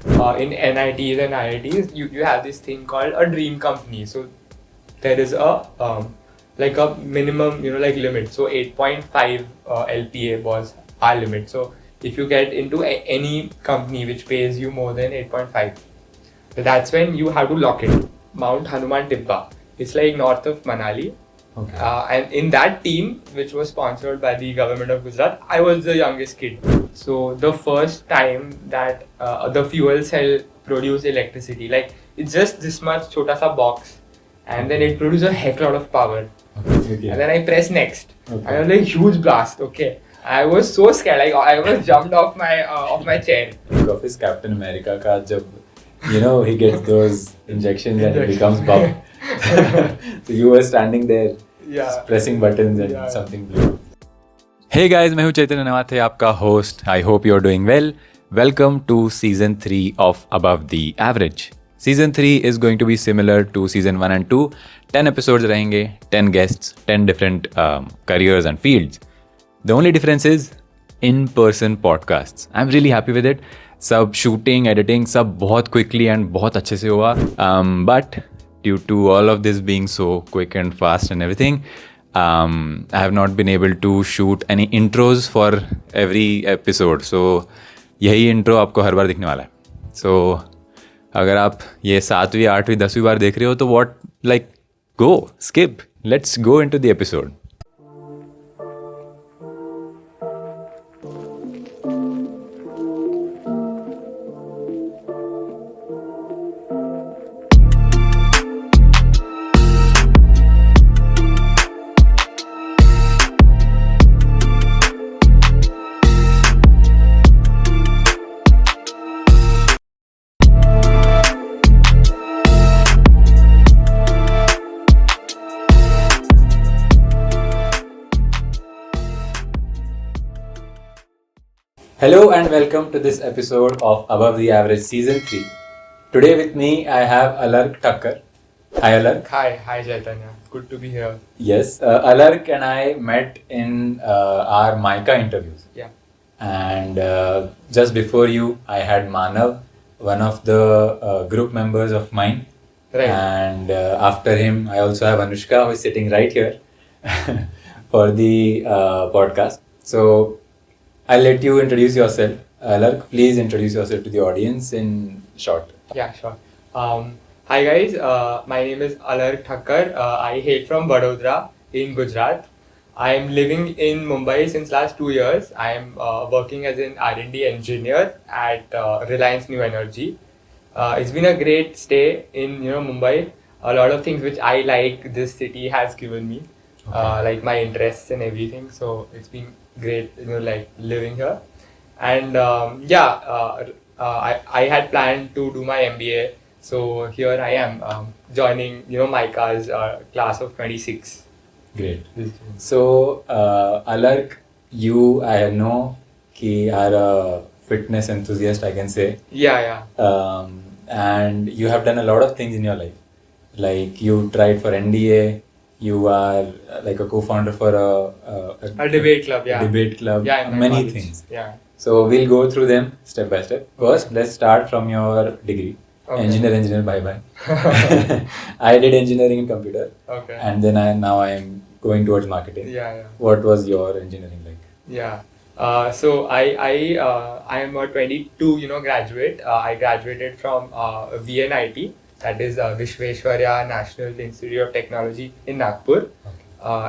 in NITs and IITs, you have this thing called a dream company. So there is a like a minimum, like limit. So 8.5 LPA was our limit. So if you get into any company which pays you more than 8.5, that's when you have to lock it. Mount Hanuman Tibba. It's like north of Manali. Okay. And in that team, which was sponsored by the government of Gujarat, I was the youngest kid. So the first time that the fuel cell produced electricity, like it's just this much chota sa box, and then it produces a heck lot of power. Okay. And then I press next, Okay. and it was like huge blast. Okay, I was so scared, like I was jumped off my chair. Think of his Captain America ka jab, he gets those injections and he becomes Bob. So you were standing there Yeah. pressing buttons and Yeah. something blew up. Hey guys, मैं हूँ चैतन्य नवाथे, आपका host. I hope you're doing well. Welcome to season 3 of Above the Average. Season 3 is going to be similar to season 1 and 2. 10 episodes रहेंगे, 10 guests, 10 different careers and fields. The only difference is in-person podcasts. I'm really happy with it. सब shooting, editing, सब बहुत quickly and बहुत अच्छे से हुआ. But due to all of this being so quick and fast and everything, I have not been able to shoot any intros for every episode. So यही intro आपको हर बार दिखने वाला है. So अगर आप ये 7वीं, 8वीं, 10वीं बार देख रहे हो तो what, like, go, skip. Let's go into the episode. Hello and welcome to this episode of Above the Average Season 3. Today with me I have Alark Thakkar. Hi Alark. Hi Chaitanya. Good to be here. Yes, Alark and I met in our Mica interviews. Yeah. And just before you, I had Manav, one of the group members of mine. Right. And after him, I also have Anushka, who is sitting right here for the podcast. So I'll let you introduce yourself. Alark, please introduce yourself to the audience in short. Yeah, sure. Hi guys, my name is Alark Thakkar. I hail from Vadodara in Gujarat. I am living in Mumbai since last 2 years. I am working as an R&D engineer at Reliance New Energy. It's been a great stay in Mumbai. A lot of things which I like this city has given me, like my interests and everything. So it's been great, like living here. And I had planned to do my MBA. So here I am joining, Mica's class of 26. Great. So, Alark, you, I know, are a fitness enthusiast, I can say. Yeah. And you have done a lot of things in your life. Like you tried for NDA, you are like a co-founder for A debate club, yeah. Debate club, Yeah, in my many college. things. Yeah. So we'll go through them step by step. First, let's start from your degree. Okay. Engineer, bye. I did engineering in computer. Okay. And then now I am going towards marketing. Yeah. What was your engineering like? Yeah. So I am a 22, graduate. I graduated from VNIT, that is Vishveshwarya National Institute of Technology in Nagpur,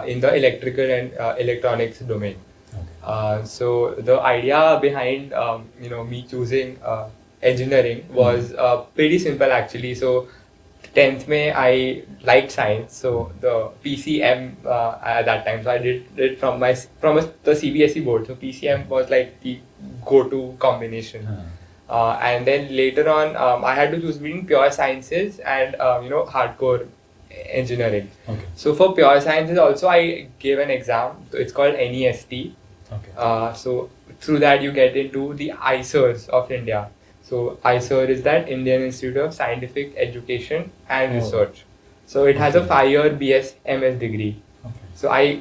in the electrical and electronics domain. Okay. So the idea behind me choosing engineering was pretty simple actually. So 10th May I liked science, so the PCM at that time. So I did it from the CBSE board. So PCM was like the go-to combination. And then later on, I had to choose between pure sciences and hardcore engineering. Okay. So for pure sciences also I gave an exam. So it's called NEST. Okay. So through that you get into the ISERs of India. So ISER is that Indian Institute of Scientific Education and Research. So it has a 5-year BS MS degree. Okay. So I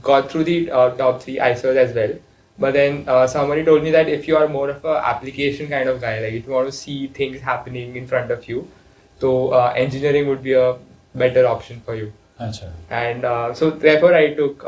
got through the top 3 ISERs as well. But then somebody told me that if you are more of a application kind of guy, like if you want to see things happening in front of you, so engineering would be a better option for you. Acha. And so therefore I took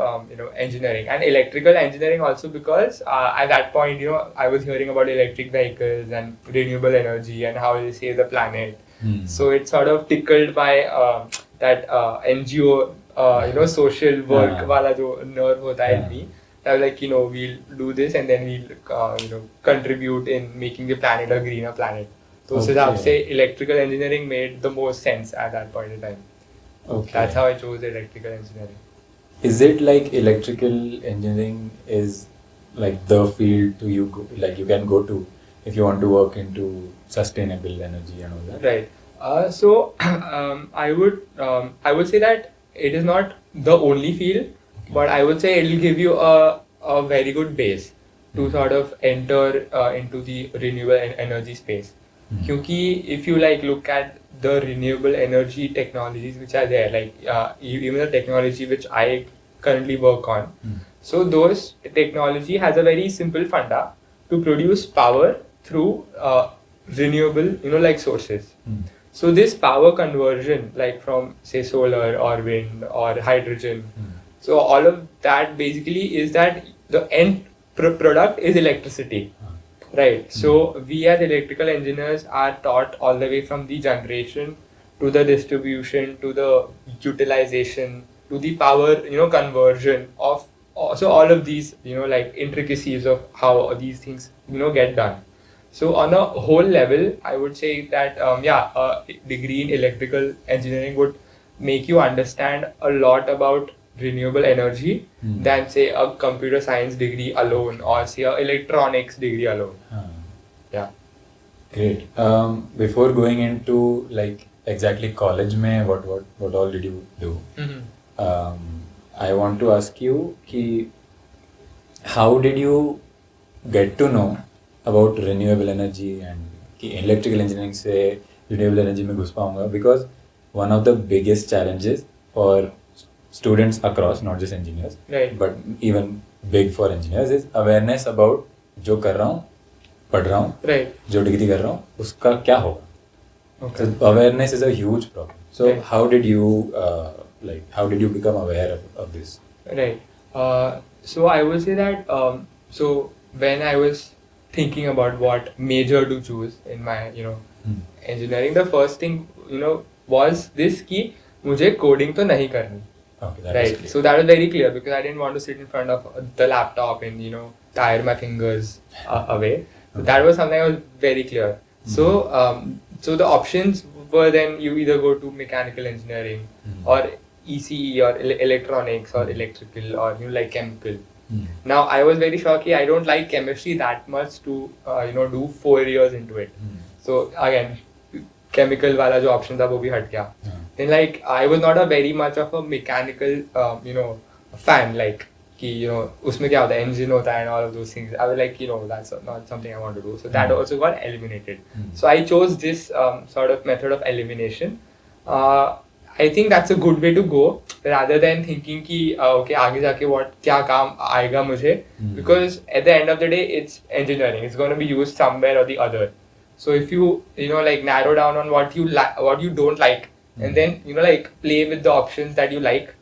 engineering and electrical engineering also because at that point I was hearing about electric vehicles and renewable energy and how they save the planet. So it sort of tickled my that NGO social work wala jo nerve hota hai in me. I was like we'll do this and then we'll contribute in making the planet a greener planet. So उस हिसाब से electrical engineering made the most sense at that point in time. Okay. That's how I chose electrical engineering. Is it like electrical engineering is like the field to you go, like you can go to if you want to work into sustainable energy and all that? Right. So I would say that it is not the only field, but I would say it will give you a very good base to sort of enter into the renewable energy space. Kyunki if you like look at the renewable energy technologies which are there, like even the technology which I currently work on, so those technology has a very simple funda to produce power through renewable like sources. So this power conversion, like from say solar or wind or hydrogen, so all of that basically is that the end product is electricity. Right. So we as electrical engineers are taught all the way from the generation to the distribution to the utilization to the power conversion of so all of these like intricacies of how these things get done. So on a whole level, I would say that a degree in electrical engineering would make you understand a lot about renewable energy than say a computer science degree alone or say a electronics degree alone. Yeah. Great. Before going into like exactly college mein, what all did you do? I want to ask you how did you get to know about renewable energy and electrical engineering से renewable energy में घुस पाऊंगा, because one of the biggest challenges for students across, not just engineers, right, but even big for engineers, is awareness about जो कर रहा हूँ, पढ़ रहा हूँ, right, जो डिग्री कर रहा हूँ उसका क्या होगा. Okay. So awareness is a huge problem. So Right. how did you become aware of this? Right. So I would say that so when I was thinking about what major to choose in my engineering, the first thing was this कि मुझे coding तो नहीं करनी. Okay, that is Right. clear. So that was very clear because I didn't want to sit in front of the laptop and tire my fingers away. So that was something I was very clear. So the options were then you either go to mechanical engineering or ECE or electronics or electrical or like chemical. Now I was very shocked I don't like chemistry that much to do 4 years into it. So again, chemical wala jo option tha wo bhi hat gaya. Then like I was not a very much of a mechanical fan, like कि उसमें क्या होता है, engine होता है and all of those things. I was like that's not something I want to do. So that also got eliminated. So I chose this sort of method of elimination. I think that's a good way to go rather than thinking कि okay आगे जाके क्या काम आएगा मुझे, because at the end of the day it's engineering. It's going to be used somewhere or the other. So if you like narrow down on what you what you don't like, and then like play with the options that you like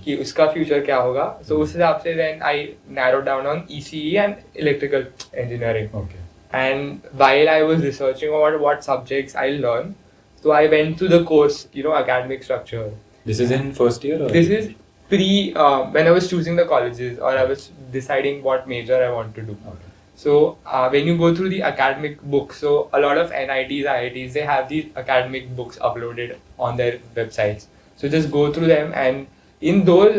कि उसका future क्या होगा, so उस हिसाब से then I narrowed down on ECE and electrical engineering. Okay. And while I was researching about what subjects I'll learn, so I went through the course academic structure. This is in first year or? This is when I was choosing the colleges or I was deciding what major I want to do. Okay. So when you go through the academic books, so a lot of NITs, IITs, they have these academic books uploaded on their websites. So just go through them, and in those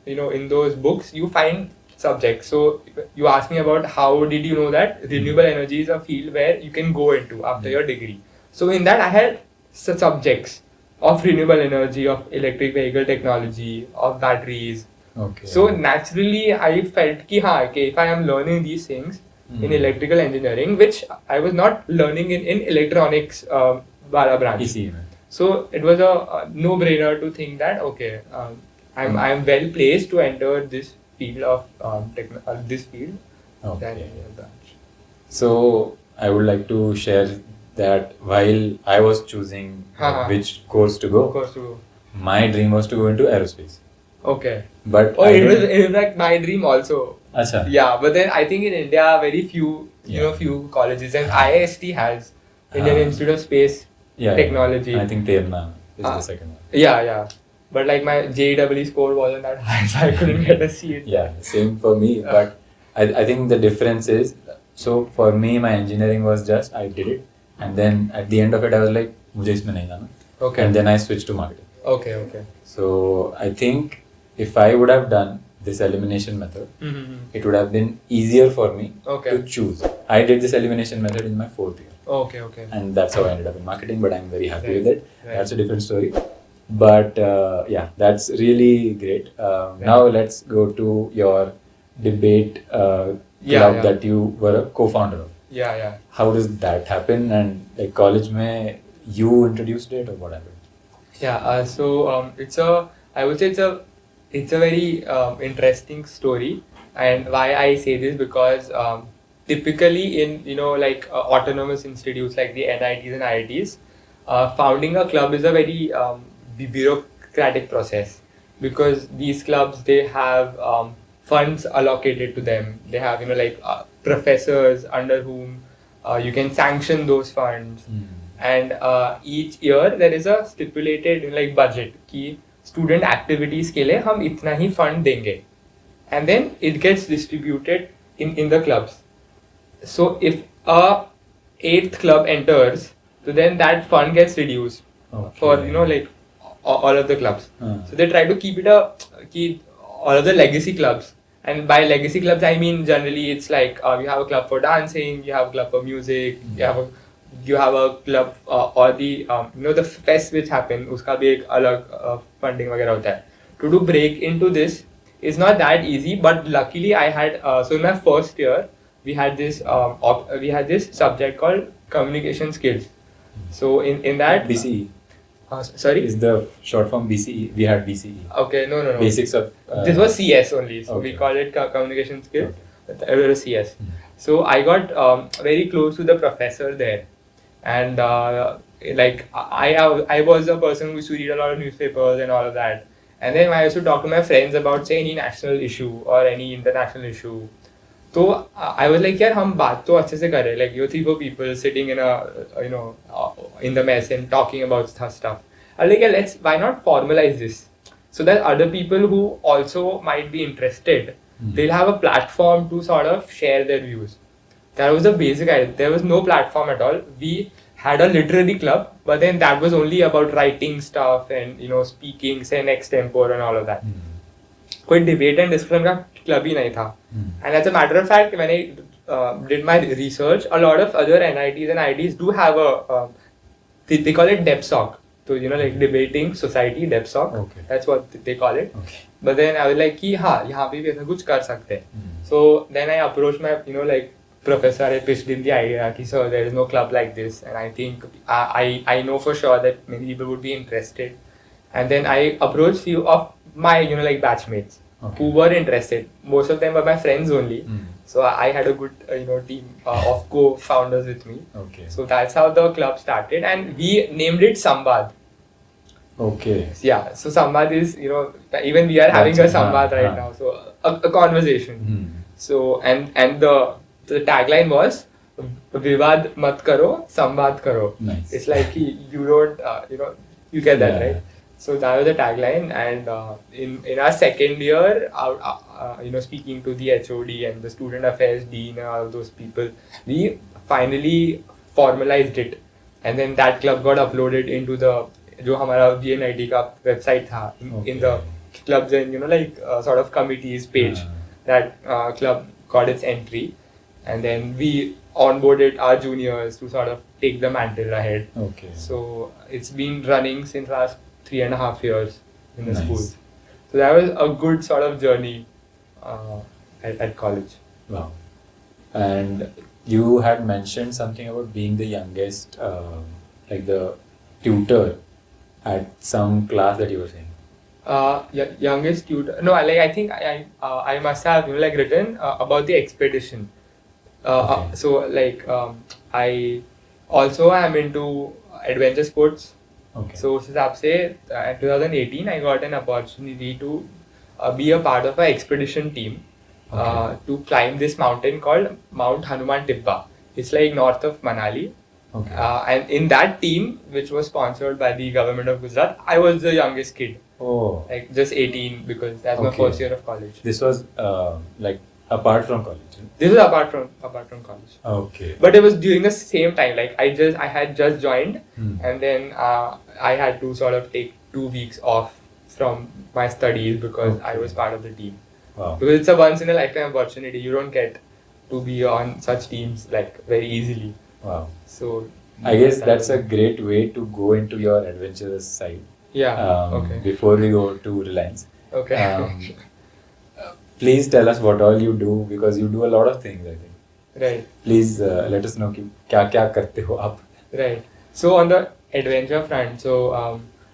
in those books you find subjects. So you asked me about how did you know that renewable energy is a field where you can go into after your degree. So in that I had subjects of renewable energy, of electric vehicle technology, of batteries. Okay. So naturally I felt कि हाँ, okay, if I am learning these things in electrical engineering, which I was not learning in electronics wala branch. ECE में. So it was a no-brainer to think that okay, I'm well placed to enter this field of this field. Okay. than any other branch. So I would like to share that while I was choosing which course to go, Of course, to my dream was to go into aerospace. okay. But Oh, I it was didn't- in fact my dream also. Acha. Yeah, but then I think in India very few, Yeah. few colleges, and IIST has Indian Institute of Space Technology. I think Terna is Ah. the second one. Yeah. But like my JEE score wasn't that high, so I couldn't get a seat. Yeah, same for me. But I think the difference is, so for me, my engineering was just, I did it. And then at the end of it, I was like, मुझे इसमें नहीं जाना. Okay. And then I switched to marketing. Okay. So I think if I would have done this elimination method, it would have been easier for me to choose. I did this elimination method in my 4th year. Okay. And that's how I ended up in marketing, but I'm very happy Right. with it. Right. That's a different story. But yeah, that's really great. Now let's go to your debate club that you were a co-founder of. Yeah. How does that happen? And like college mein, you introduced it or what happened? Yeah, so I would say it's a very interesting story, and why I say this because typically in autonomous institutes like the NITs and IITs, founding a club is a very bureaucratic process, because these clubs, they have funds allocated to them. They have professors under whom you can sanction those funds. And each year there is a stipulated budget कि student activities के लिए हम इतना ही fund देंगे, and then it gets distributed in the clubs. So if a 8th club enters, so then that fund gets reduced for all of the clubs. So they try to keep all of the legacy clubs, and by legacy clubs I mean generally it's like you have a club for dancing, you have a club for music, you have a club or the the fest which happen, uska bhi ek alag funding वगैरह होता है. To break into this is not that easy, but luckily I had so in my first year we had this subject called communication skills. So in that BCE. Sorry? Is the short form BCE? We had BCE. Okay, no. Basics of. This was CS only, so we Okay. call it communication skills. It was CS. So I got very close to the professor there, and I was a person who used to read a lot of newspapers and all of that. And then I used to talk to my friends about say any national issue or any international issue. So I was like, यार हम बात तो अच्छे से कर रहे हैं, like you 3-4 people sitting in in the mess and talking about stuff. I was like, yeah, why not formalize this so that other people who also might be interested, they'll have a platform to sort of share their views. That was the basic idea. There was no platform at all. We had a literary club, but then that was only about writing stuff and speaking, say next tempore and all of that. कोई debate and discussion का club ही नहीं था. And as a matter of fact, when I did my research, a lot of other NITs and IITs do have a they call it DebSoc. So like debating society DebSoc. Okay. That's what they call it. Okay. But then I was like कि हाँ यहाँ पे भी ऐसा कुछ कर सकते हैं. So then I approached my professor. I pitched in the idea कि sir, there is no club like this, and I think I know for sure that many people would be interested. And then I approached few of my batchmates who were interested. Most of them were my friends only. So I had a good team of co-founders with me. Okay. So that's how the club started, and we named it Samvad. Okay. Yeah, so Samvad is, even we are having a Samvad right now, so a conversation. So and the tagline was Vivad mat karo, Samvad karo. Nice. It's like you don't you get that, right? So that was the tagline, and in our second year, speaking to the HOD and the student affairs dean and all those people, we finally formalized it, and then that club got uploaded into the जो हमारा VNIT का website था, in the clubs and sort of committees page. That club got its entry, and then we onboarded our juniors to sort of take the mantle ahead. Okay. So it's been running since last 3.5 years in the Nice. schools. So that was a good sort of journey at college. Wow. And you had mentioned something about being the youngest, like the tutor at some class that you were saying. Youngest tutor. No, I think I must have written about the expedition. Okay. So I also am into adventure sports. Okay. So उस हिसाब से in 2018 I got an opportunity to be a part of an expedition team to climb this mountain called Mount Hanuman Tibba. It's like north of Manali. Okay. And in that team, which was sponsored by the government of Gujarat, I was the youngest kid. Oh. Like just 18 because that's my Okay. first year of college. This was like apart from college. This was apart from college. Okay. But it was during the same time. Like I had just joined, and then I had to sort of take 2 weeks off from my studies because I was part of the team. Wow. Because it's a once in a lifetime opportunity. You don't get to be on such teams like very easily. Wow. So I guess that's a great way to go into your adventurous side. Yeah. Okay. Before we go to Reliance. Okay. Please tell us what all you do because you do a lot of things, I think. Right. Please let us know कि क्या करते हो आप. Right. So on the adventure front, so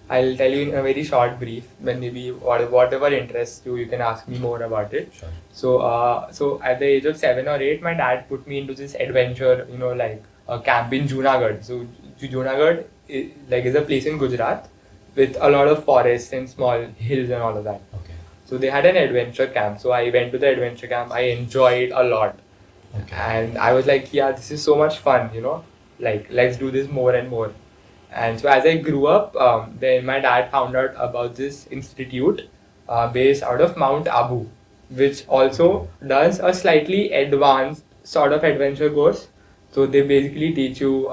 I'll tell you in a very short brief. When maybe whatever interests you, you can ask me more about it. Sure. So at the age of 7 or 8, my dad put me into this adventure, like a camp in Junagadh. So Junagadh is a place in Gujarat with a lot of forests and small hills and all of that. Okay. So they had an adventure camp. So I went to the adventure camp. I enjoyed a lot. Okay. And I was like, yeah, this is so much fun, like let's do this more and more. And so as I grew up, then my dad found out about this institute based out of Mount Abu, which also does a slightly advanced sort of adventure course. So they basically teach you,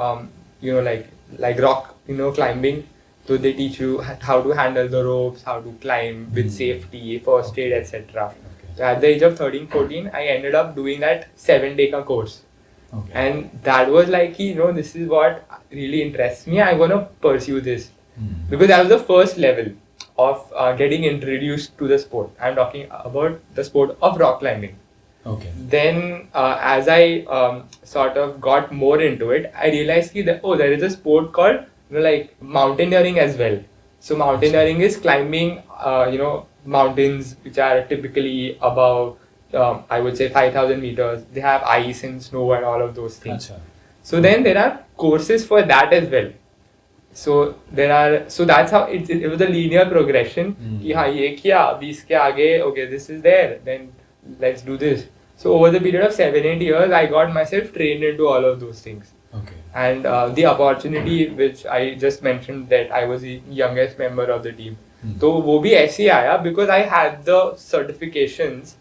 like rock, climbing. So they teach you how to handle the ropes, how to climb with safety, first aid, etc. So at the age of 13, 14, I ended up doing that 7-day course. Okay. And that was like, this is what really interests me. I'm going to pursue this. Because that was the first level of getting introduced to the sport. I'm talking about the sport of rock climbing. Okay. Then as I sort of got more into it, I realized that, there is a sport called mountaineering as well. So mountaineering is climbing, mountains which are typically above, I would say 5,000 meters. They have ice and snow and all of those things. Achha. So then there are courses for that as well. So that's how it was a linear progression. कि हाँ ये किया, अभी इसके आगे, okay, this is there, then let's do this. So over the period of 7-8 years, I got myself trained into all of those things. Okay. And the opportunity which I just mentioned, that I was the youngest member of the team. तो वो भी ऐसे ही आया because I had the certifications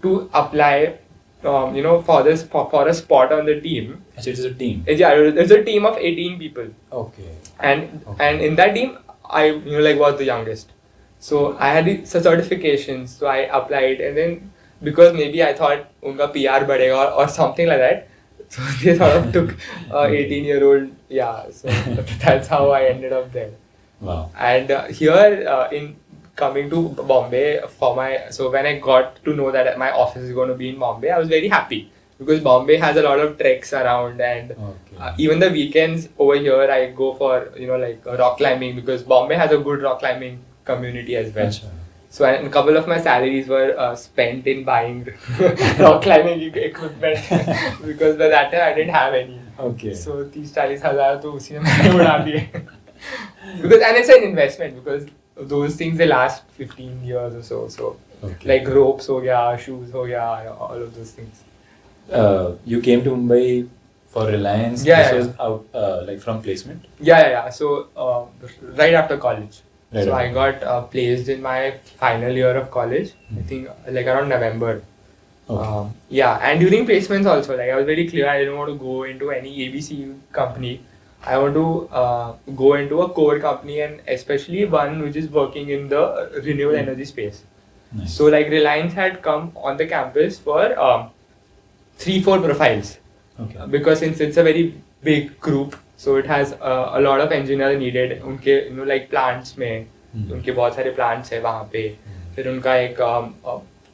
to apply, for a spot on the team. Actually, it is a team. Yeah, it's a team of 18 people. Okay. And in that team, I was the youngest. So I had the certifications, so I applied, and then because maybe I thought unka PR badega or something like that, so they sort of took 18-year-old. Yeah, so that's how I ended up there. Wow. And here in coming to Bombay so when I got to know that my office is going to be in Bombay, I was very happy because Bombay has a lot of treks around, and even the weekends over here I go for rock climbing because Bombay has a good rock climbing community as well. Achha. So and a couple of my salaries were spent in buying rock climbing equipment because by that time I didn't have any. Okay. So 30-40,000 तो उसी में मैंने उड़ा दिए. Because and it's an investment because those things they last 15 years or so. So like ropes ho gaya, shoes ho gaya, all of those things. You came to Mumbai for Reliance. Yeah, this was out like from placement. Yeah. So right after college. Right So on. I got placed in my final year of college. I think like around November. Okay. And during placements also, like I was very clear I didn't want to go into any ABC company. I want to go into a core company, and especially one which is working in the renewable energy space. Nice. So like Reliance had come on the campus for 3-4 profiles. Okay. Because since it's a very big group, so it has a lot of engineers needed. उनके like plants में उनके बहुत सारे plants है वहाँ पे. फिर उनका एक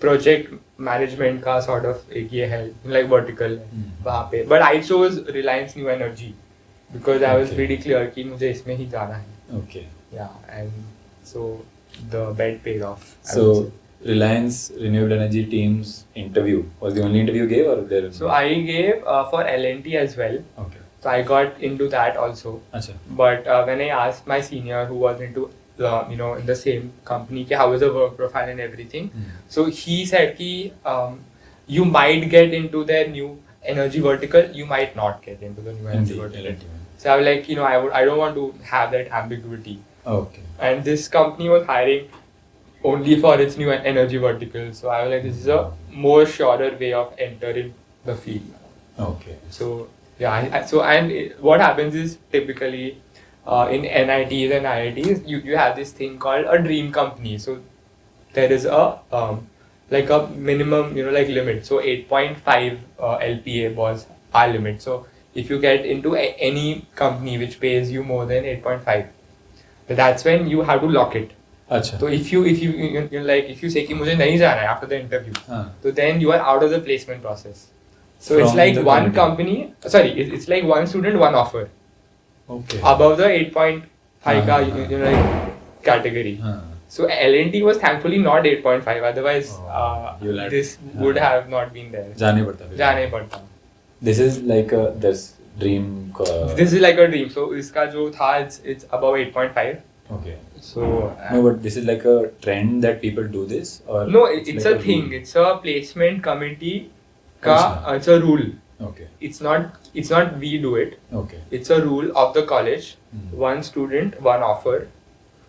project management का sort of एक ये है like vertical वहाँ पे. But I chose Reliance New Energy because I was pretty clear कि मुझे इसमें ही जाना है. Okay. Yeah, and so the bet paid off. I would So say. Reliance Renewable Energy team's interview was the only interview you gave, or there? So I gave for L&T as well. Okay. So I got into that also. Acha. But when I asked my senior who was into in the same company, how was the work profile and everything, so he said you might get into their new energy vertical, you might not get into the new energy vertical. L&T. So I was like, I don't want to have that ambiguity. Okay. And this company was hiring only for its new energy vertical. So I was like, this is a more surer way of entering the field. Okay. So yeah, what happens is typically in NITs and IITs, you have this thing called a dream company. So there is a like a minimum limit. So 8.5 LPA was our limit. So if you get into any company which pays you more than 8.5, that's when you have to lock it. Acha. So if you say कि मुझे नहीं जाना है after the interview, so then you are out of the placement process. So it's From like the one committee. company, sorry, it's like one student, one offer. Okay. Above the 8.5 category. So L&T was thankfully not 8.5, otherwise this would have not been there. जाने पड़ता फिर. जाने पड़ता. This is like this dream. This is like a dream. So इसका जो था, it's above 8.5. Okay. So No, but this is like a trend that people do this, or no, it's like a thing. rule? It's a placement committee. Achha. It's a rule. Okay. It's not we do it. Okay. It's a rule of the college. One student, one offer,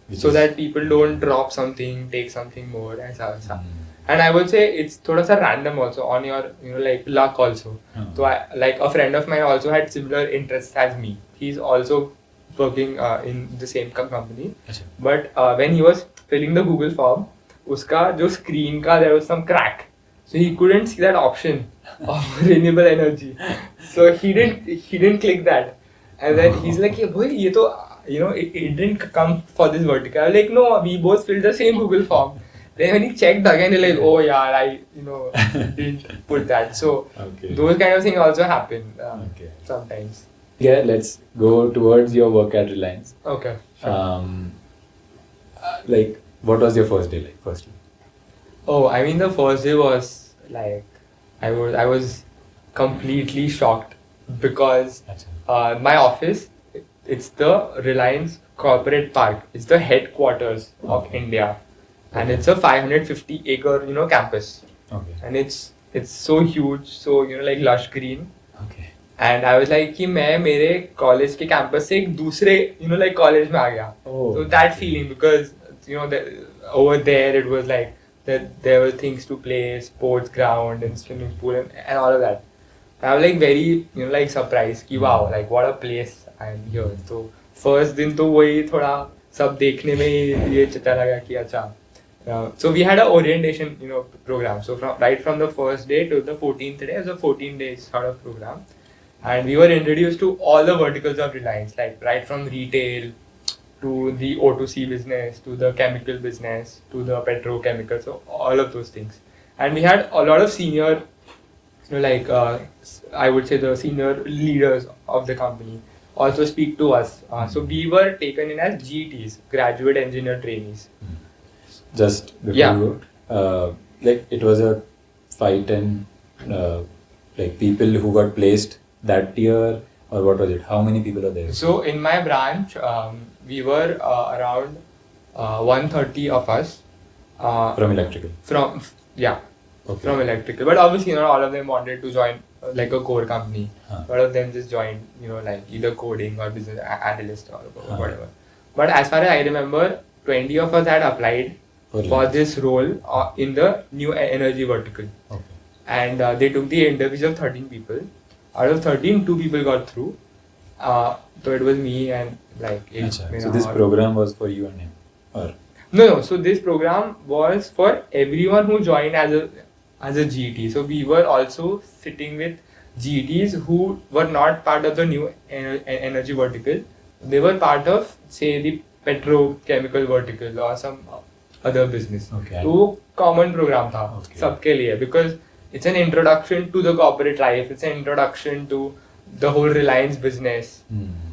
Which so is- that people don't drop something, take something more, ऐसा. And I would say it's थोड़ा सा random also on your like luck also. So like a friend of mine also had similar interests as me. He's also working in the same company. Achha. But when he was filling the Google form, उसका जो screen का there was some crack, so he couldn't see that option of renewable energy. So he didn't click that, and then he's like, "Yeah, boy, ये तो it didn't come for this vertical." I was like, "No, we both filled the same Google form." Then when he checked again, he's like, "Oh yeah, I didn't put that." So Okay. those kind of things also happen Okay. sometimes. Yeah, let's go towards your work at Reliance. Okay. Sure. Like, what was your first day like? Firstly. Oh, I mean, the first day was like, I was completely shocked because my office, it's the Reliance Corporate Park. It's the headquarters of India, and it's a 550-acre campus, Okay. and it's so huge, so like lush green. Okay. And I was like कि मैं मेरे college के campus से एक दूसरे like college में आ गया. Oh. So that feeling, because over there it was like that there were things to play, sports ground and swimming pool and all of that. I was like very like surprised कि wow, like what a place I'm here. So first दिन तो वही थोड़ा सब देखने में ये चलता लगा कि अच्छा. So we had an orientation program. So right from the first day to the 14th day, it was a 14 days sort of program. And we were introduced to all the verticals of Reliance, like right from retail to the O2C business, to the chemical business, to the petrochemical, so all of those things. And we had a lot of senior, I would say the senior leaders of the company also speak to us. So we were taken in as GTs, graduate engineer trainees. Just before you go, like it was a fight and like people who got placed that year, or what was it? How many people are there? So in my branch, we were around 130 of us. From electrical. Okay. From electrical. But obviously, not all of them wanted to join like a core company. A lot of them just joined, like either coding or business analyst or whatever. But as far as I remember, 20 of us had applied for this role in the new energy vertical. Okay. And they took the interviews of 13 people. Out of 13, 2 people got through. So it was me and like... So this program was for you and him? Or? No. So this program was for everyone who joined as a GT. So we were also sitting with GTs who were not part of the new energy vertical. They were part of, say, the petrochemical vertical or some other business. Okay. So common program था सबके लिए, because it's an introduction to the corporate life. It's an introduction to the whole Reliance business.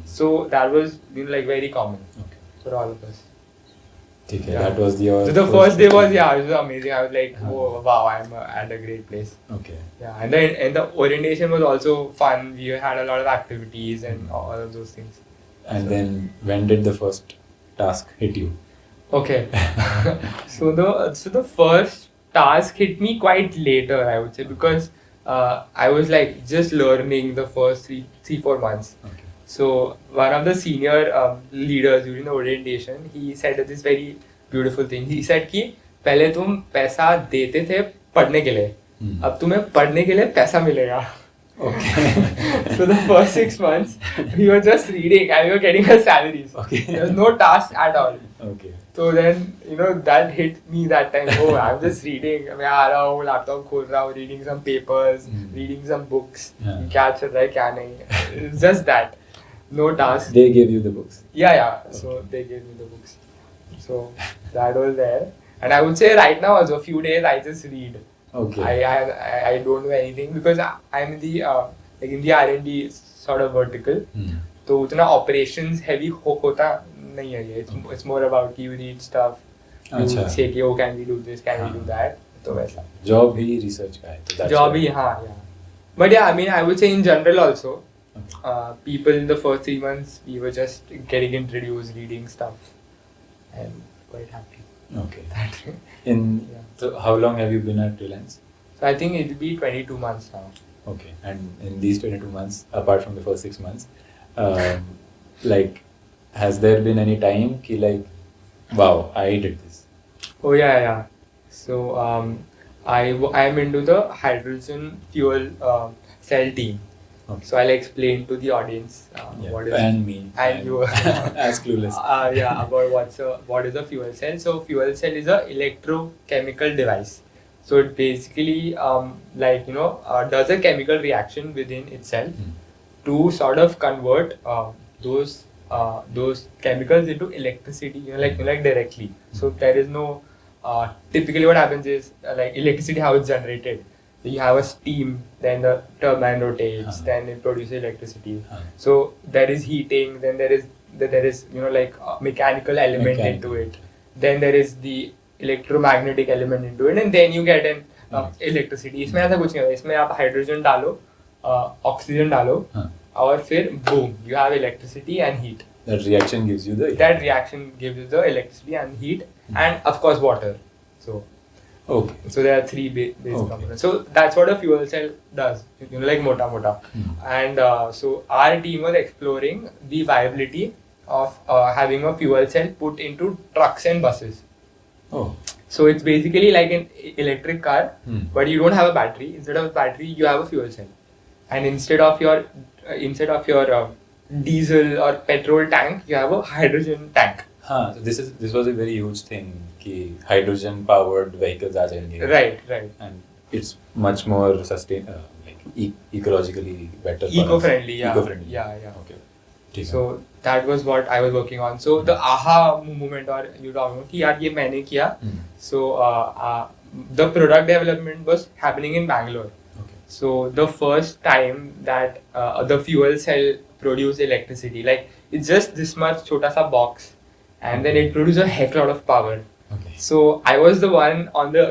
So that was like very common for all of us. ठीक है. Yeah. That was your. So the first day was it was amazing. I was like, oh wow, I'm at a great place. Okay. Yeah, and the orientation was also fun. We had a lot of activities and all of those things. And then when did the first task hit you? Okay. so the first task hit me quite later, I would say, because I was like just learning the first 4 months. Okay. So one of the senior leaders during the orientation, he said this very beautiful thing. He said कि पहले तुम पैसा देते थे पढ़ने के लिए, अब तुम्हें पढ़ने के लिए पैसा मिलेगा. Okay. So the first 6 months we were just reading and we were getting our salaries. Okay. There was no task at all. Okay. So then that hit me that time. Oh, I'm just reading. मैं आ रहा हूँ, laptop खोल रहा हूँ, reading some papers, reading some books. क्या चल रहा है क्या नहीं. It's just that. No task. They gave you the books. Yeah. So they gave me the books. So that was there. And I would say right now also a few days I just read. Okay. I don't know anything because I'm in the in the R&D sort of vertical. तो उतना operations heavy होता नहीं है ये. It's more about you read stuff. You say कि oh can we do this, can we do that. तो वैसा. Job ही research का है. Job ही हाँ. But yeah, I mean I would say in general also, people in the first 3 months we were just getting introduced, reading stuff, and quite happy. Okay. So how long have you been at Reliance? So I think it'll be 22 months now. Okay. And in these 22 months, apart from the first 6 months, like, has there been any time ki like, wow, I did this? Oh yeah. So I'm into the hydrogen fuel cell team. Okay. So I'll explain to the audience what is and me and you as clueless. About what is a fuel cell. So fuel cell is a electrochemical device. So it basically does a chemical reaction within itself to sort of convert those chemicals into electricity, like directly. So there is no typically what happens is like electricity, how it's generated. So you have a steam, then the turbine rotates, then it produces electricity. So there is heating, then there is a mechanical element into it. Then there is the electromagnetic element into it, and then you get an electricity. इसमें ऐसा कुछ नहीं होता. इसमें आप hydrogen डालो, oxygen डालो, और फिर boom, you have electricity and heat. That reaction gives you the electricity and heat, and of course water. So. Okay. So there are 3 basic components. So that's what a fuel cell does, like mota. And so our team was exploring the viability of having a fuel cell put into trucks and buses. Oh. So it's basically like an electric car, but you don't have a battery. Instead of a battery, you have a fuel cell, and instead of your diesel or petrol tank, you have a hydrogen tank. So this was a very huge thing कि hydrogen powered vehicles आ जाएंगे. Right. And it's much more ecologically better. Eco-friendly. Yeah. Okay. So that was what I was working on. So the aha moment, or you talking about कि यार ये मैंने किया. So the product development was happening in Bangalore. Okay. So the first time that the fuel cell produced electricity, like it's just this much छोटा सा box. And then it produced a heck lot of power. Okay. So I was the one on the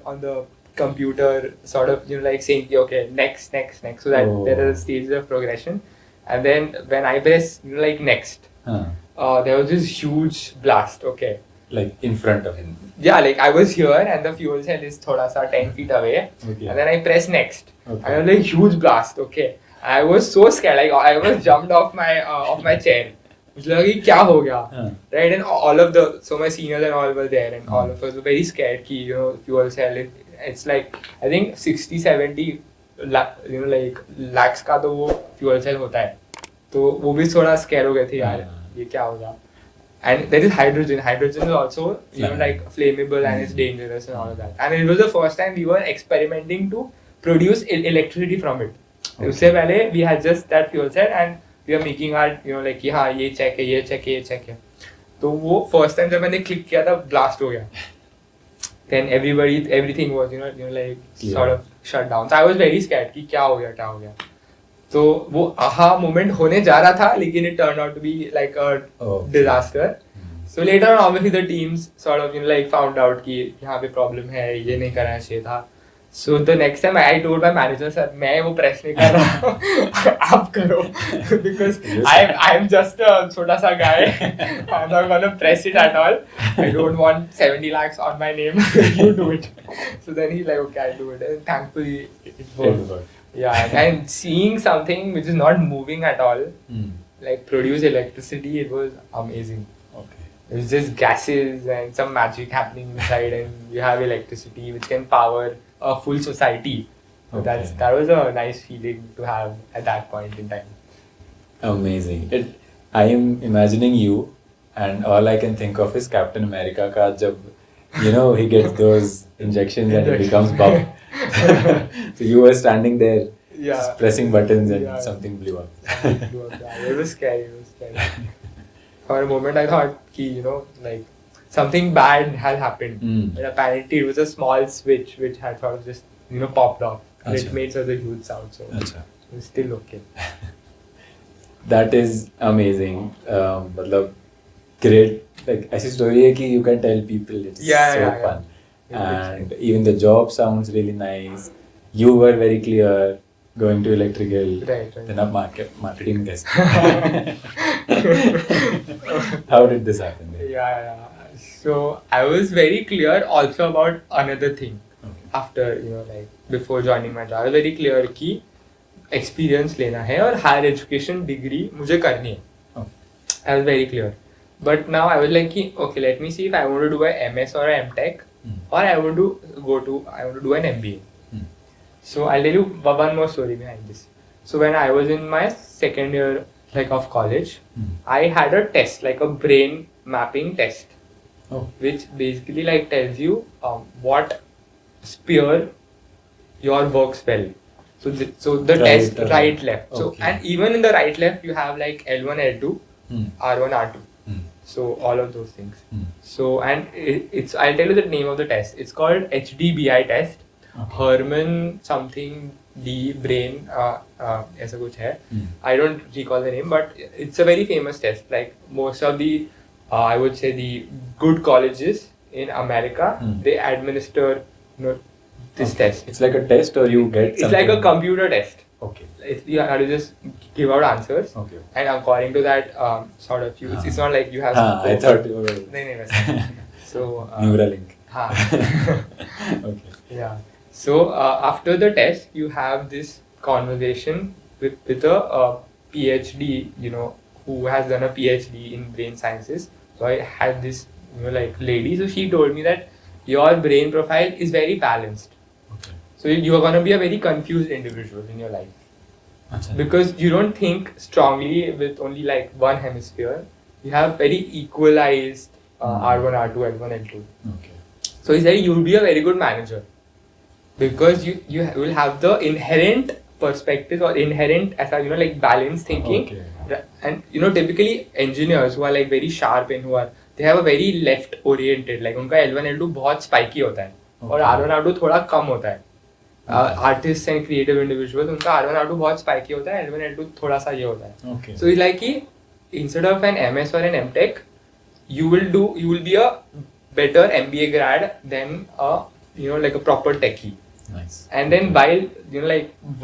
on the computer sort of saying okay next. So that there are stages of progression, and then when I press next, there was this huge blast. Okay. Like in front of him. Yeah, like I was here and the fuel cell is thoda sa 10 feet away. Okay. And then I press next. Okay. And there was huge blast. Okay. I was so scared. Like I was jumped off my chair. मुझे लगा कि क्या हो गया, right? And all of my seniors and all were there, and all of us were very scared कि fuel cell it's like I think 60-70 lakhs का तो वो fuel cell होता है, तो वो भी थोड़ा scare हो गए थे यार ये क्या होगा. And there is hydrogen is also flammable and it's dangerous and all of that. And it was the first time we were experimenting to produce electricity from it. उससे पहले we had just that fuel cell and we are making our कि हाँ ये check है. तो वो first time जब मैंने click किया था blast हो गया. Then everything was sort of shut down. So I was very scared कि क्या हो गया. तो वो aha moment होने जा रहा था, लेकिन it turned out to be like a disaster. So later on, obviously the teams sort of like found out कि यहाँ पे problem है, ये नहीं करना चाहिए था. So the next time I told my manager, sir, मैं वो press नहीं कर रहा, आप करो, because I'm just a छोटा सा guy. I'm not gonna press it at all. I don't want 70 lakhs on my name. You do it. So then he's like, okay, I'll do it. And thankfully it worked. Yeah, and seeing something which is not moving at all, like produce electricity, it was amazing. Okay. It was just gases and some magic happening inside, and you have electricity which can power a full society. So that was a nice feeling to have at that point in time. Amazing. I am imagining you, and all I can think of is Captain America ka jab, he gets those injections and it becomes Bob. So you were standing there, just pressing buttons and something blew up. It was scary. For a moment I thought, like something bad had happened. But apparently it was a small switch which had sort of just, popped off. And it made such a huge sound. So it was still okay. That is amazing. Great. Like, ऐसी story है कि you can tell people it's so fun. And even the job sounds really nice. You were very clear going to electrical. Right. Then up marketing desk. How did this happen? Yeah. So I was very clear also about another thing. After, before joining my job, I was very clear कि experience लेना है और higher education degree मुझे करनी है. I was very clear. But now I was like, okay, let me see if I want to do a MS or a MTech, or I want to do an MBA. So I'll tell you one more story behind this. So when I was in my second year of college, I had a test, like a brain mapping test, which basically tells you what sphere your works well. So the test right left. So and even in the right left you have like L1, L2, R1, R2. So all of those things. So and it's I'll tell you the name of the test. It's called HDBI test. Herman something D brain ऐसा कुछ है. I don't recall the name, but it's a very famous test. Like most of the I would say the good colleges in America, they administer this test. It's like a test, or you get it's like a computer test. Okay. You have to just give out answers. Okay. And according to that sort of it's not like you have I thought you were so Neuralink. Okay. Yeah. So after the test you have this conversation with a PhD, who has done a PhD in brain sciences. So I had this lady, so she told me that your brain profile is very balanced. So you are going to be a very confused individual in your life. Because you don't think strongly with only one hemisphere. You have very equalized R1, R2, L1, L2. Okay. So he said you will be a very good manager. Because you will have the inherent perspective or inherent balanced thinking. Okay. And typically engineers who are very sharp and they have a very left oriented, उनका L1, L2 बहुत spiky होता है. और R1, R2 थोड़ा कम होता है. Artists and creative individuals, उनका R1, R2 बहुत spiky होता है, L1, L2 थोड़ा सा ये होता है. Okay. So it's like कि instead of an MS or an MTech, you will be a better MBA grad than a proper techie. Nice. And then while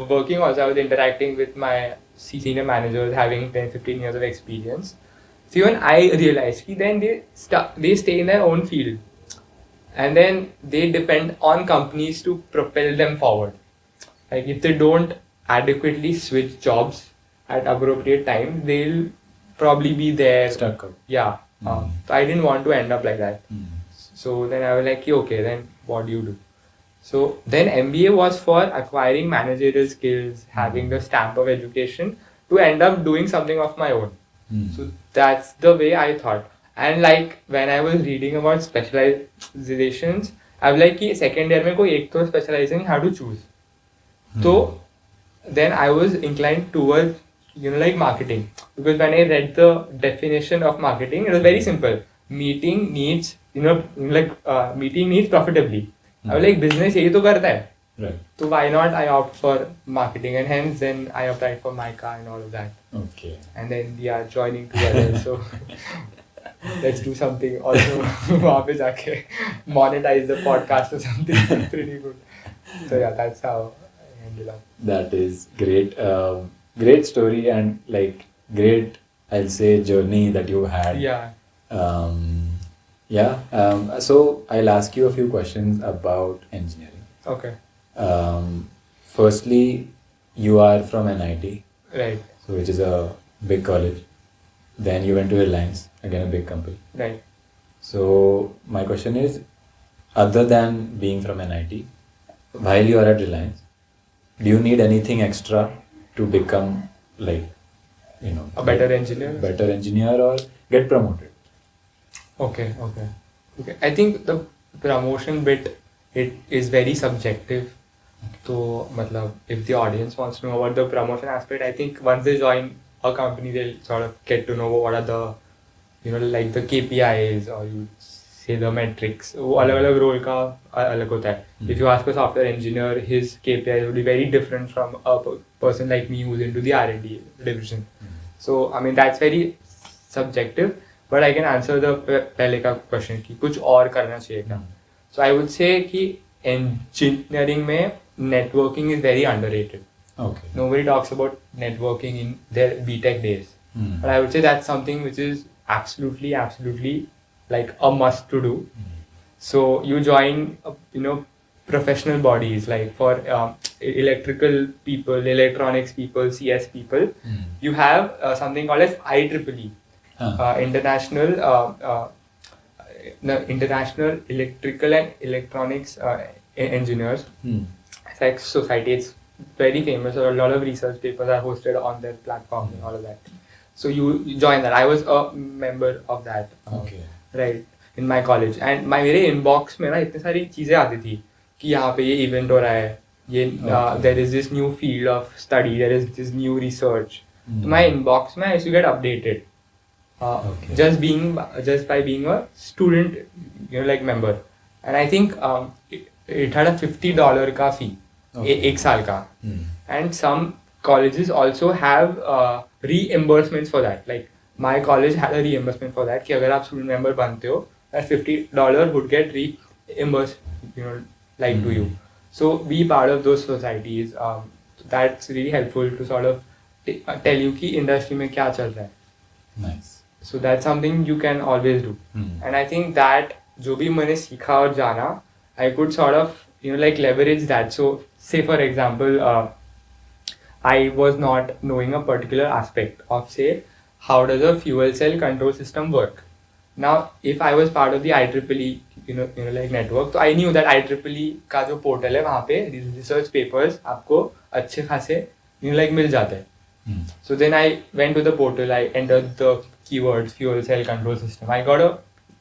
working also, I was interacting with my senior managers having 10-15 years of experience. So even I realized that then they stay in their own field. And then they depend on companies to propel them forward. Like if they don't adequately switch jobs at appropriate time, they'll probably be there. Stuck up. Yeah. So I didn't want to end up like that. So then I was like, okay, then what do you do? So then MBA was for acquiring managerial skills, having the stamp of education to end up doing something of my own. So that's the way I thought. And when I was reading about specializations, I was like, second year में कोई एक तो specialization how to choose. So then I was inclined towards marketing, because when I read the definition of marketing, it was very simple. Meeting needs profitably. I was like, business यही तो करता है. Right. So why not I opt for marketing, and hence then I applied for MICA and all of that. Okay. And then we are joining together. So let's do something also वहाँ पे जाके monetize the podcast or something pretty good. So yeah, that's how I ended up. That is great. Great story and like great, I'll say, journey that you had. Yeah. So I'll ask you a few questions about engineering. Okay. Firstly, you are from NIT, Right. so which is a big college. Then you went to Reliance, again a big company. Right. So my question is, other than being from NIT, while you are at Reliance, do you need anything extra to become like, A better engineer? better engineer or get promoted? Okay. I think the promotion bit, it is very subjective. So, if the audience wants to know about the promotion aspect, I think once they join a company, they'll sort of get to know what are the, like the KPIs or you say the metrics. वो अलग-अलग role का अलग होता है. If you ask a software engineer, his KPIs would be very different from a person like me who's into the R&D division. So, I mean, that's very subjective, but I can answer the पहले का question कि कुछ और करना चाहिए क्या. So, I would say कि engineering में networking is very underrated. Okay. Nobody talks about networking in their BTech days. But I would say that's something which is absolutely like a must to do. So you join, professional bodies like for electrical people, electronics people, CS people. You have something called as IEEE, International Electrical and Electronics Engineers. It's like society. It's very famous. A lot of research papers are hosted on their platform and all of that. So you join that. I was a member of that. Okay. Right, in my college. And मेरे inbox में ना इतनी सारी चीज़ें आती थी कि यहाँ पे ये event हो रहा है, ये there is this new field of study, there is this new research. So my inbox में I used to get updated. Just by being a student, like member. And I think it had a $50 का fee, एक साल का. And some colleges also have reimbursements for that. Like my college had a reimbursement for that कि अगर आप student member बनते हो, that $50 would get reimbursed, like to you. So be part of those societies. That's really helpful to sort of tell you कि industry में क्या चल रहा है. Nice. So that's something you can always do. And I think that जो भी मैंने सीखा और जाना, I could sort of like leverage that. So say for example, I was not knowing a particular aspect of say how does a fuel cell control system work. Now if I was part of the IEEE like network, so I knew that IEEE का जो portal है वहाँ पे research papers आपको अच्छे खासे like मिल जाते हैं. So then I went to the portal, I entered the keywords fuel cell control system. I got a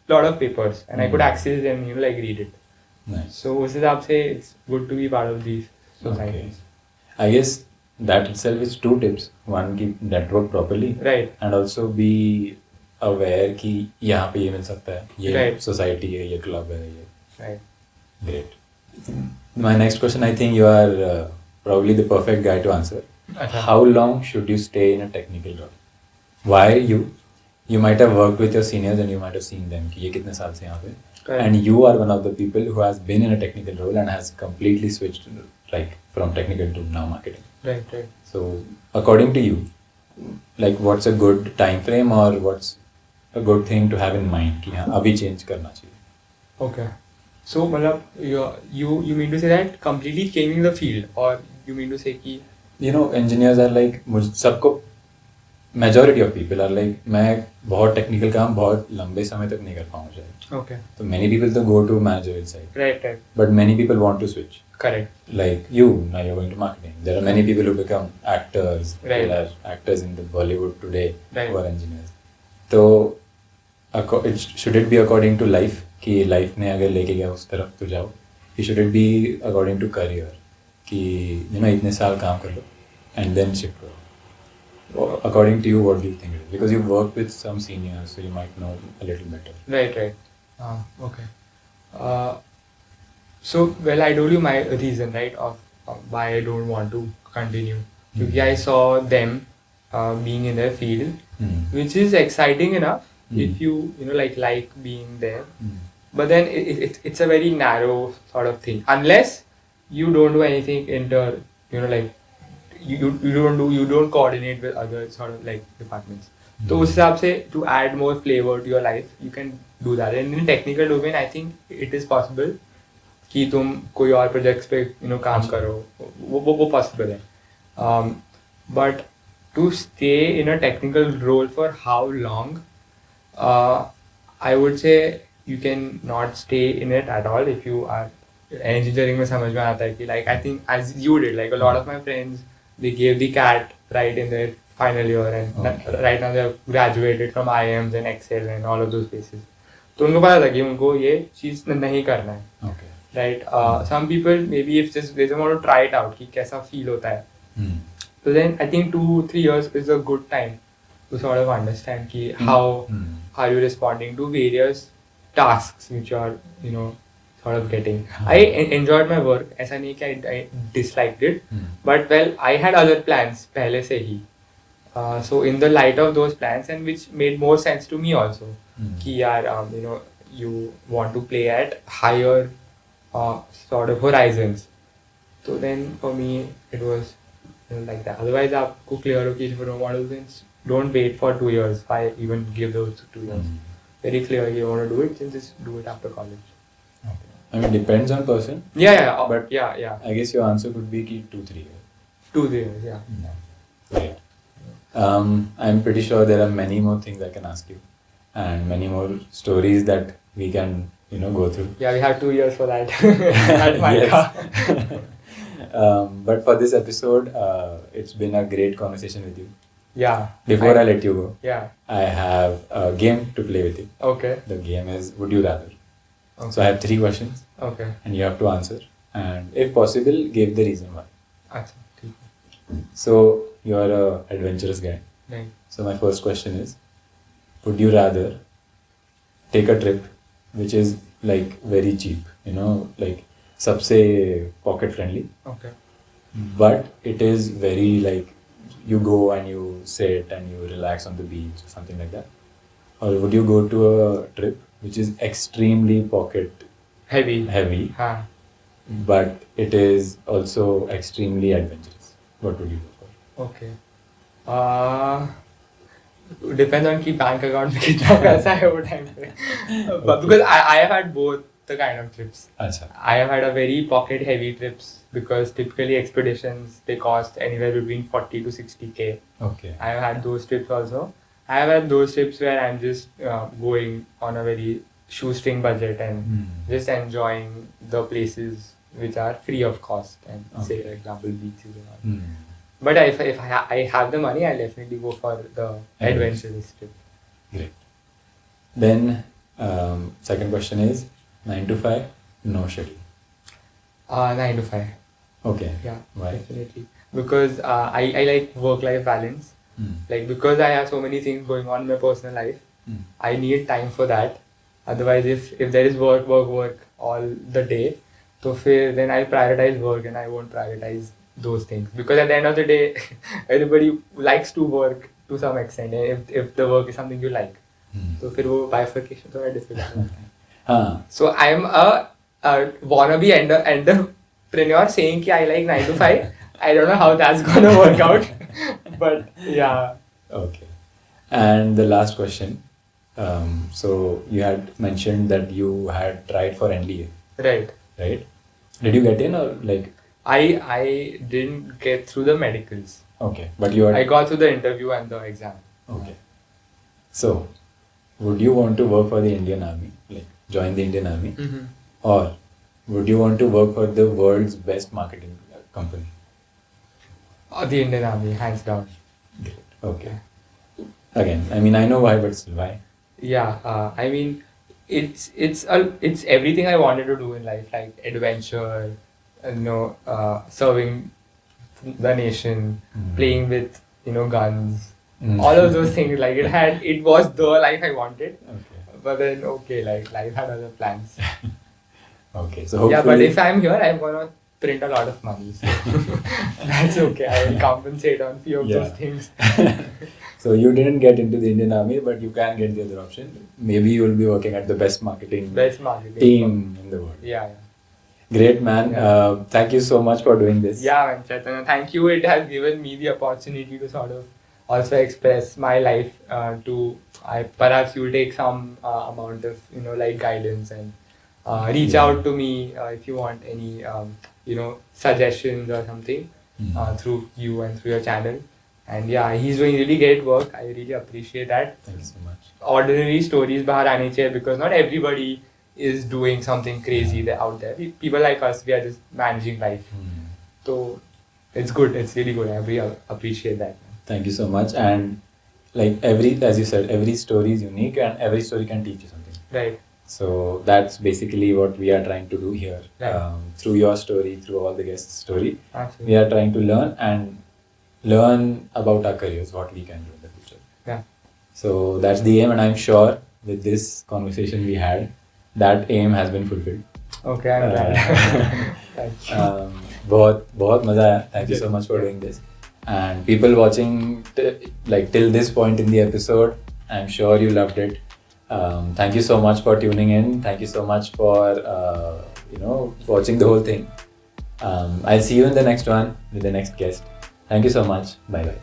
lot of papers and I could access them, like read it. Nice. So उस हिसाब से it's good to be part of these societies. I guess that itself is two tips. One, keep network properly. Right. And also be aware कि यहाँ पे ये मिल सकता है, ये society है, ये club है, ये. Right. Great. My next question, I think you are probably the perfect guy to answer. How long should you stay in a technical role? Why you? You might have worked with your seniors and you might have seen them कि ये कितने साल से यहाँ पे. And you are one of the people who has been in a technical role and has completely switched like from technical to now marketing. Right. So according to you, like what's a good time frame or what's a good thing to have in mind कि हाँ अभी change करना चाहिए. Okay. So you mean to say that completely changing the field, or you mean to say कि engineers are like सबको majority of people are like मैं बहुत technical काम बहुत लंबे समय तक नहीं कर पाऊँगा शायद. Okay. So many people तो go to managerial side. Right. But many people want to switch. Correct. Like you, now you're going to marketing. There are many people who become actors. Right. There are actors in the Bollywood today who are engineers. So should it be according to life कि life ने अगर लेके गया उस तरफ तो जाओ. Should it be according to career कि इतने साल काम कर लो and then shift करो. According to you, what do you think it is? Because you've worked with some seniors, so you might know a little better. Right. Okay. So, I told you my reason, right, of why I don't want to continue. Because I saw them being in their field, which is exciting enough, if you like being there. But then it's a very narrow sort of thing. Unless you don't do anything like you don't coordinate with other sort of like departments. तो उस हिसाब से to add more flavor to your life, you can do that. And in technical domain, I think it is possible कि तुम कोई और projects पे काम करो, वो possible है. But to stay in a technical role for how long? I would say you can not stay in it at all if you are engineering में समझ में आता है कि like I think as you did, like a lot of my friends, they gave the CAT right in their final year and right now they have graduated from IIMs and Excel and all of those places. तो उनको पता था कि उनको ये चीज़ नहीं करना है. Right? Some people maybe if they just want to try it out कि कैसा feel होता है. So then I think 2-3 years is a good time to sort of understand कि how are you responding to various tasks which you are sort of getting. I enjoyed my work. ऐसा नहीं कि I disliked it, but well I had other plans पहले से ही. So in the light of those plans and which made more sense to me also कि यार you want to play at higher sort of horizons. So then for me it was like that. Otherwise आपको clear हो कि if you don't want to do things, don't wait for 2 years. Why even give those 2 years? Very clear you want to do it, then just do it after college. Okay. I mean, depends on person. Yeah. But yeah. I guess your answer could be ki 2-3 years. 2-3 years, yeah. Great. I'm pretty sure there are many more things I can ask you, and many more stories that we can go through. Yeah, we have 2 years for that. At my car. But for this episode, it's been a great conversation with you. Yeah. Before I let you go, yeah, I have a game to play with you. Okay. The game is Would You Rather. Okay. So I have 3 questions. Okay. And you have to answer. And if possible, give the reason why. Achha, ठीक है. So you are an adventurous guy. Right. So my first question is, would you rather take a trip which is like very cheap, like सबसे pocket friendly, Okay. but it is very like you go and you sit and you relax on the beach or something like that, or would you go to a trip which is extremely pocket Heavy. हाँ. but it is also extremely adventurous? What would you go for? Okay. Depends on कि bank account में कितना पैसा है वो time पे. But because I have had both the kind of trips. Achha. I have had a very pocket heavy trips because typically expeditions they cost anywhere between 40 to 60K. Okay. I have had those trips also. I have had those trips where I'm just going on a very shoestring budget and just enjoying the places which are free of cost and say for example beaches and all. But if I have the money, I'll definitely go for the adventurous trip. Great. Then second question is 9 to 5, no schedule. 9 to 5. Okay. Yeah. Why? Definitely. Because I like work-life balance. Like because I have so many things going on in my personal life, I need time for that. Otherwise, if there is work all the day, so then I'll prioritize work and I won't prioritize those things. Because at the end of the day, everybody likes to work to some extent. And if the work is something you like, so फिर वो bifurcation थोड़ा difficult होता है. So I'm a wannabe entrepreneur saying कि I like 9 to 5. I don't know how that's gonna work out, but yeah. Okay. And the last question. So you had mentioned that you had tried for NDA. Right. Did you get in or like? I didn't get through the medicals. Okay, but you are. I got through the interview and the exam. Okay. So, would you want to work for the Indian Army, like join the Indian Army, or would you want to work for the world's best marketing company? The Indian Army, hands down. Great. Okay. Again, I mean, I know why, but still, why? Yeah, I mean, it's everything I wanted to do in life, like adventure, serving the nation, playing with guns, all of those things. Like it was the life I wanted. Okay. But then like life had other plans. Okay, so hopefully. Yeah, but if I'm here, I'm gonna print a lot of money. So that's okay. I will compensate on few of those things. So you didn't get into the Indian Army, but you can get the other option. Maybe you will be working at the best marketing team in the world. Yeah. Great, man. Yeah. Thank you so much for doing this. Yeah, man, Chaitanya, thank you. It has given me the opportunity to sort of also express my life perhaps you'll take some amount of, like guidance and reach out to me if you want any, suggestions or something through you and through your channel. And yeah, he's doing really great work. I really appreciate that. Thank you so much. Ordinary stories bahar aane chahiye because not everybody is doing something crazy out there. People like us, we are just managing life. So it's good. It's really good. I really appreciate that. Thank you so much. And like as you said, every story is unique and every story can teach you something. Right. So that's basically what we are trying to do here. Right. Through your story, through all the guests' story, Absolutely. we are trying to learn about our careers, what we can do in the future. Yeah. So that's the aim, and I'm sure with this conversation we had, that aim has been fulfilled. Okay, I'm glad. Thank you. बहुत मजा आया. Thank you so much for doing this. And people watching till this point in the episode, I'm sure you loved it. Thank you so much for tuning in. Thank you so much for watching the whole thing. I'll see you in the next one with the next guest. Thank you so much. Bye bye.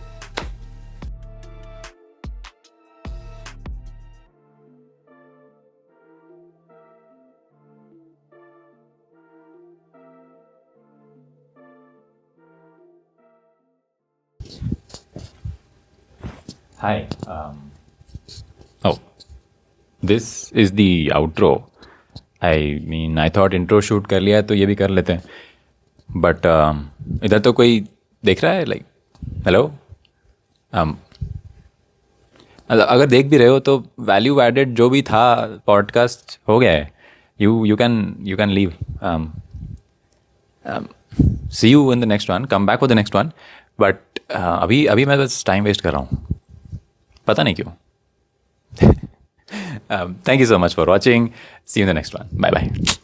Hi. This is the outro. I mean, I thought intro shoot कर लिया है तो ये भी कर लेते हैं. But इधर तो कोई देख रहा है like hello. अगर देख भी रहे हो तो वैल्यू एडेड जो भी था पॉडकास्ट हो गया है. You can leave. See you in the next one. Come back for the next one. But अभी मैं बस टाइम वेस्ट कर रहा हूँ. पता नहीं क्यों. Thank you so much for watching. See you in the next one. Bye bye.